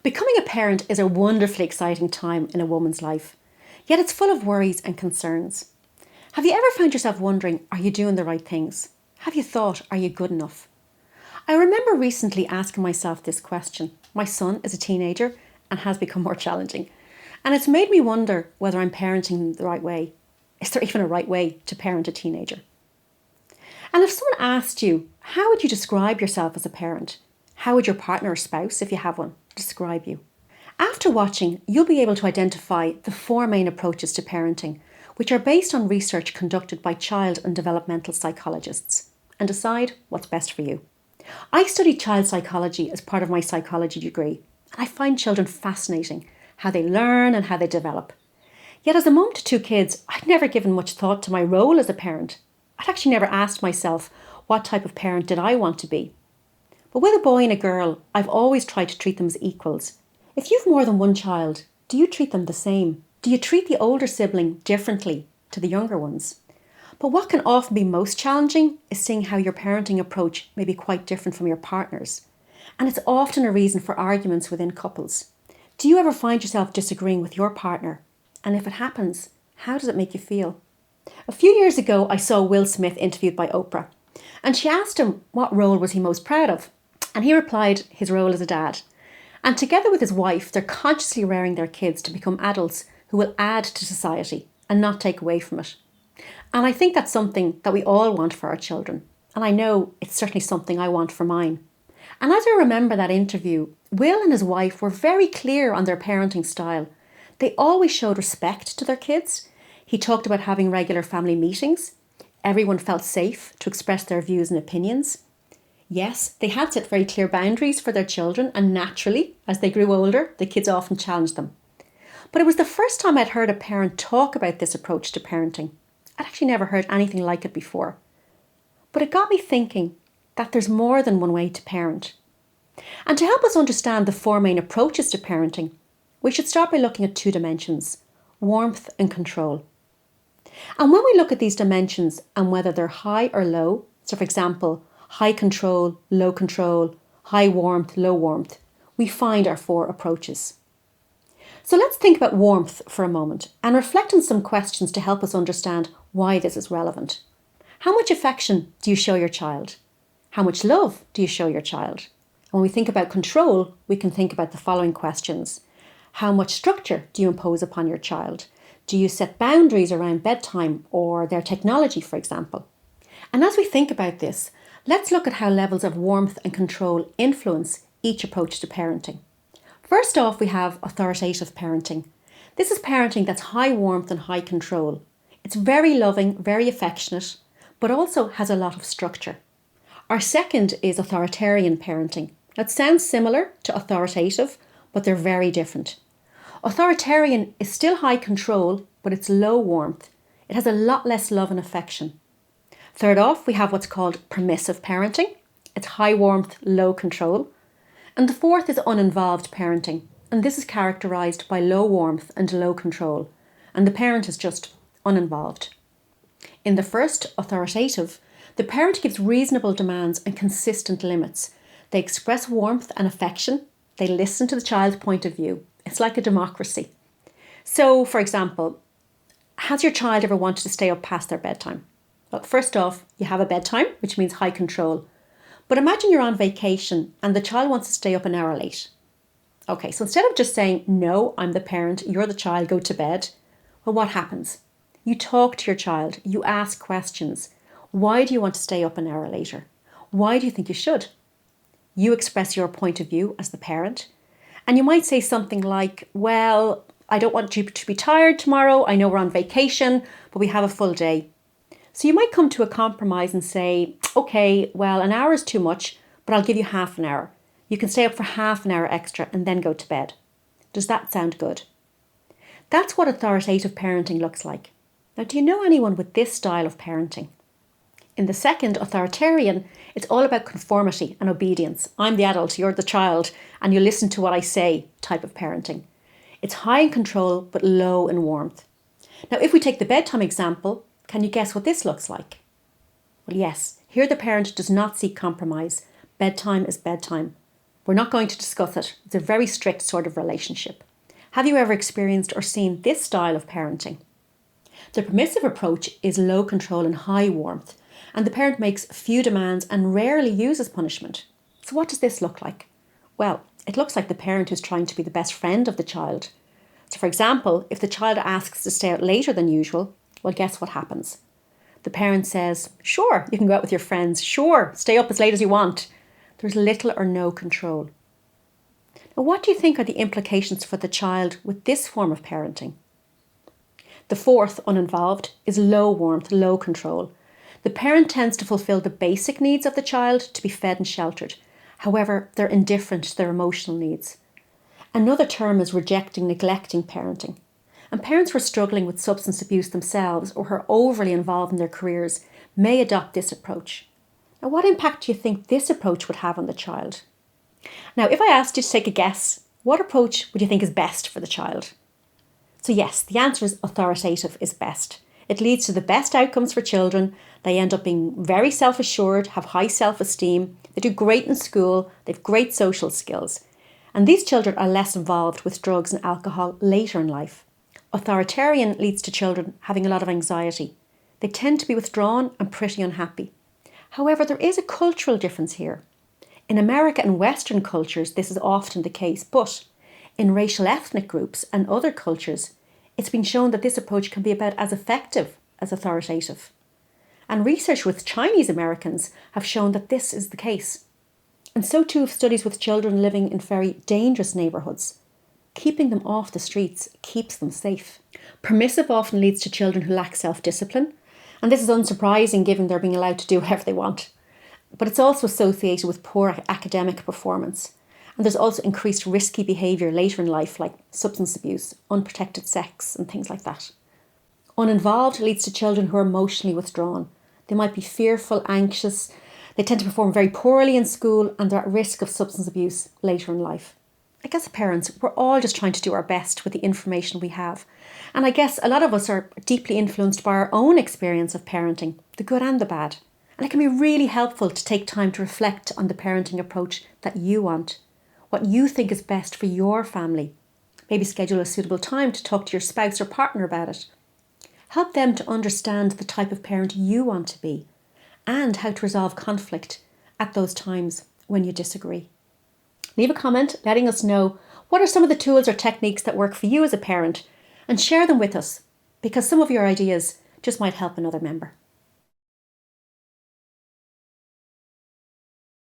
Becoming a parent is a wonderfully exciting time in a woman's life, yet it's full of worries and concerns. Have you ever found yourself wondering, are you doing the right things? Have you thought, are you good enough? I remember recently asking myself this question. My son is a teenager and has become more challenging. And it's made me wonder whether I'm parenting the right way. Is there even a right way to parent a teenager? And if someone asked you, how would you describe yourself as a parent? How would your partner or spouse, if you have one, describe you? After watching, you'll be able to identify the four main approaches to parenting, which are based on research conducted by child and developmental psychologists, and decide what's best for you. I studied child psychology as part of my psychology degree, and I find children fascinating, how they learn and how they develop. Yet as a mum to two kids, I'd never given much thought to my role as a parent. I'd actually never asked myself, what type of parent did I want to be? But with a boy and a girl, I've always tried to treat them as equals. If you've more than one child, do you treat them the same? Do you treat the older sibling differently to the younger ones? But what can often be most challenging is seeing how your parenting approach may be quite different from your partner's. And it's often a reason for arguments within couples. Do you ever find yourself disagreeing with your partner? And if it happens, how does it make you feel? A few years ago, I saw Will Smith interviewed by Oprah, and she asked him what role was he most proud of. And he replied his role as a dad. And together with his wife, they're consciously rearing their kids to become adults who will add to society and not take away from it. And I think that's something that we all want for our children. And I know it's certainly something I want for mine. And as I remember that interview, Will and his wife were very clear on their parenting style. They always showed respect to their kids. He talked about having regular family meetings. Everyone felt safe to express their views and opinions. Yes, they had set very clear boundaries for their children, and naturally, as they grew older, the kids often challenged them. But it was the first time I'd heard a parent talk about this approach to parenting. I'd actually never heard anything like it before. But it got me thinking that there's more than one way to parent. And to help us understand the four main approaches to parenting, we should start by looking at two dimensions: warmth and control. And when we look at these dimensions and whether they're high or low, so for example, high control, high warmth, low warmth, we find our four approaches. So let's think about warmth for a moment and reflect on some questions to help us understand why this is relevant. How much affection do you show your child? How much love do you show your child? And when we think about control, we can think about the following questions. How much structure do you impose upon your child? Do you set boundaries around bedtime or their technology, for example? And as we think about this, let's look at how levels of warmth and control influence each approach to parenting. First off, we have authoritative parenting. This is parenting that's high warmth and high control. It's very loving, very affectionate, but also has a lot of structure. Our second is authoritarian parenting. That sounds similar to authoritative, but they're very different. Authoritarian is still high control, but it's low warmth. It has a lot less love and affection. Third off, we have what's called permissive parenting. It's high warmth, low control. And the fourth is uninvolved parenting. And this is characterised by low warmth and low control. And the parent is just uninvolved. In the first, authoritative, the parent gives reasonable demands and consistent limits. They express warmth and affection. They listen to the child's point of view. It's like a democracy. So, for example, has your child ever wanted to stay up past their bedtime? Well, first off, you have a bedtime, which means high control. But imagine you're on vacation and the child wants to stay up an hour late. Okay, so instead of just saying, no, I'm the parent, you're the child, go to bed. Well, what happens? You talk to your child, you ask questions. Why do you want to stay up an hour later? Why do you think you should? You express your point of view as the parent. And you might say something like, well, I don't want you to be tired tomorrow. I know we're on vacation, but we have a full day. So you might come to a compromise and say, okay, well, an hour is too much, but I'll give you half an hour. You can stay up for half an hour extra and then go to bed. Does that sound good? That's what authoritative parenting looks like. Now, do you know anyone with this style of parenting? In the second, authoritarian, it's all about conformity and obedience. I'm the adult, you're the child, and you listen to what I say type of parenting. It's high in control, but low in warmth. Now, if we take the bedtime example, can you guess what this looks like? Well, yes, here the parent does not seek compromise. Bedtime is bedtime. We're not going to discuss it. It's a very strict sort of relationship. Have you ever experienced or seen this style of parenting? The permissive approach is low control and high warmth, and the parent makes few demands and rarely uses punishment. So what does this look like? Well, it looks like the parent who's trying to be the best friend of the child. So for example, if the child asks to stay out later than usual, well, guess what happens? The parent says, sure, you can go out with your friends. Sure, stay up as late as you want. There's little or no control. Now, what do you think are the implications for the child with this form of parenting? The fourth, uninvolved, is low warmth, low control. The parent tends to fulfill the basic needs of the child to be fed and sheltered. However, they're indifferent to their emotional needs. Another term is rejecting, neglecting parenting. And parents who are struggling with substance abuse themselves or who are overly involved in their careers may adopt this approach. Now, what impact do you think this approach would have on the child? Now, if I asked you to take a guess, what approach would you think is best for the child? So yes, the answer is authoritative is best. It leads to the best outcomes for children. They end up being very self-assured, have high self-esteem, they do great in school, they have great social skills. And these children are less involved with drugs and alcohol later in life. Authoritarian leads to children having a lot of anxiety. They tend to be withdrawn and pretty unhappy. However, there is a cultural difference here. In America and Western cultures, this is often the case, but in racial ethnic groups and other cultures, it's been shown that this approach can be about as effective as authoritative. And research with Chinese Americans have shown that this is the case. And so too have studies with children living in very dangerous neighbourhoods. Keeping them off the streets keeps them safe. Permissive often leads to children who lack self-discipline, and this is unsurprising given they're being allowed to do whatever they want. But it's also associated with poor academic performance. And there's also increased risky behaviour later in life, like substance abuse, unprotected sex and things like that. Uninvolved leads to children who are emotionally withdrawn. They might be fearful, anxious, they tend to perform very poorly in school and they're at risk of substance abuse later in life. I guess as parents, we're all just trying to do our best with the information we have. And I guess a lot of us are deeply influenced by our own experience of parenting, the good and the bad. And it can be really helpful to take time to reflect on the parenting approach that you want, what you think is best for your family. Maybe schedule a suitable time to talk to your spouse or partner about it. Help them to understand the type of parent you want to be and how to resolve conflict at those times when you disagree. Leave a comment letting us know what are some of the tools or techniques that work for you as a parent and share them with us because some of your ideas just might help another member.